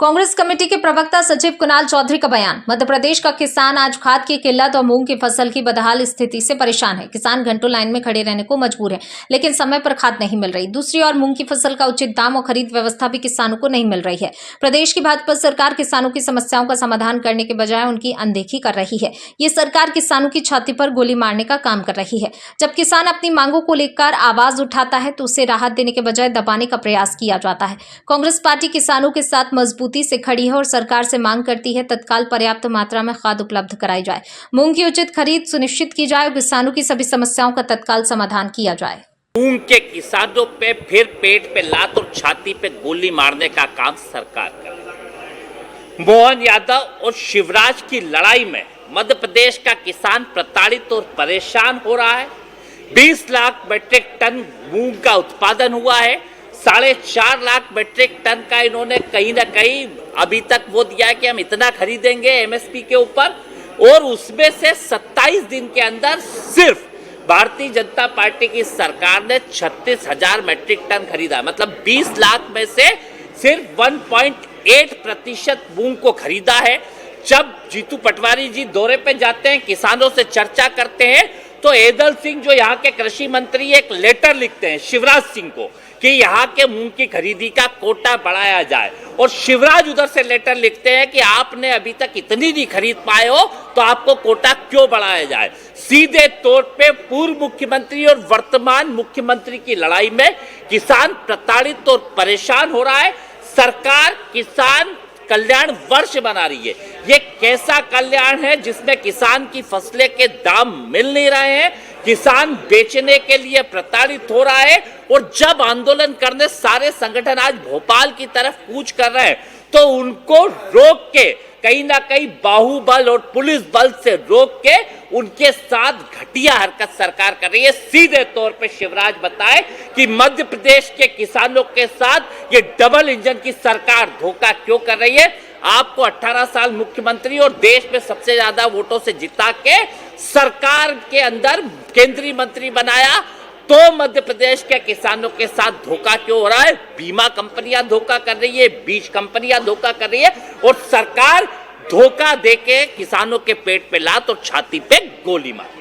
Congress committee के प्रवक्ता सचिव कुणाल चौधरी का बयान। मध्य प्रदेश का किसान आज खाद की किल्लत और मूंग की फसल की बदहाल स्थिति से परेशान है। किसान घंटों लाइन में खड़े रहने को मजबूर है, लेकिन समय पर खाद नहीं मिल रही। दूसरी ओर मूंग की फसल का उचित दाम और खरीद व्यवस्था भी किसानों को नहीं मिल रही है। प्रदेश की भाजपा सरकार किसानों की समस्याओं का समाधान करने के बजाय उनकी अनदेखी कर रही है। ये सरकार किसानों की छाती पर गोली मारने का काम कर रही है। जब किसान अपनी मांगों को लेकर आवाज उठाता है तो उसे राहत देने के बजाय दबाने का प्रयास किया जाता है। कांग्रेस पार्टी किसानों के साथ मजबूती से खड़ी है और सरकार से मांग करती है तत्काल पर्याप्त मात्रा में खाद उपलब्ध कराई जाए, मूंग की उचित खरीद सुनिश्चित की जाए और किसानों की सभी समस्याओं का तत्काल समाधान किया जाए। मूंग के किसानों पे फिर पेट पे लात और छाती पे गोली मारने का काम सरकार कर रही है। मोहन यादव और शिवराज की लड़ाई में मध्य प्रदेश का किसान प्रताड़ित और परेशान हो रहा है। 20 लाख मीट्रिक टन मूंग का उत्पादन हुआ है। 4.5 लाख मीट्रिक टन का इन्होंने कहीं ना कहीं अभी तक वो दिया है कि हम इतना खरीदेंगे एमएसपी के ऊपर, और उसमें से 27 दिन के अंदर सिर्फ भारतीय जनता पार्टी की सरकार ने 36,000 मीट्रिक टन खरीदा। मतलब 20 लाख में से सिर्फ 1.8% मूंग को खरीदा है। जब जीतू पटवारी जी दौरे पे जाते हैं, किसानों से चर्चा करते हैं, तो एदल सिंह जो यहाँ के कृषि मंत्री एक लेटर लिखते हैं शिवराज सिंह को कि यहाँ के मूंग की खरीदी का कोटा बढ़ाया जाए, और शिवराज उधर से लेटर लिखते हैं कि आपने अभी तक इतनी नहीं खरीद पाए हो तो आपको कोटा क्यों बढ़ाया जाए। सीधे तौर पे पूर्व मुख्यमंत्री और वर्तमान मुख्यमंत्री की लड़ाई में किसान प्रताड़ित और परेशान हो रहा है। सरकार किसान कल्याण वर्ष बना रही है। ये कैसा कल्याण है जिसमें किसान की फसलें के दाम मिल नहीं रहे हैं, किसान बेचने के लिए प्रताड़ित हो रहा है। और जब आंदोलन करने सारे संगठन आज भोपाल की तरफ कूच कर रहे हैं, तो उनको रोक के कहीं ना कहीं बाहुबल और पुलिस बल से रोक के उनके साथ घटिया हरकत सरकार कर रही है। सीधे तौर पे शिवराज बताए कि मध्य प्रदेश के किसानों के साथ ये डबल इंजन की सरकार धोखा क्यों कर रही है। आपको 18 साल मुख्यमंत्री और देश में सबसे ज्यादा वोटों से जिता के सरकार के अंदर केंद्रीय मंत्री बनाया, तो मध्य प्रदेश के किसानों के साथ धोखा क्यों हो रहा है। बीमा कंपनियां धोखा कर रही है, बीज कंपनियां धोखा कर रही है, और सरकार धोखा देके किसानों के पेट पे लात और छाती पे गोली मार।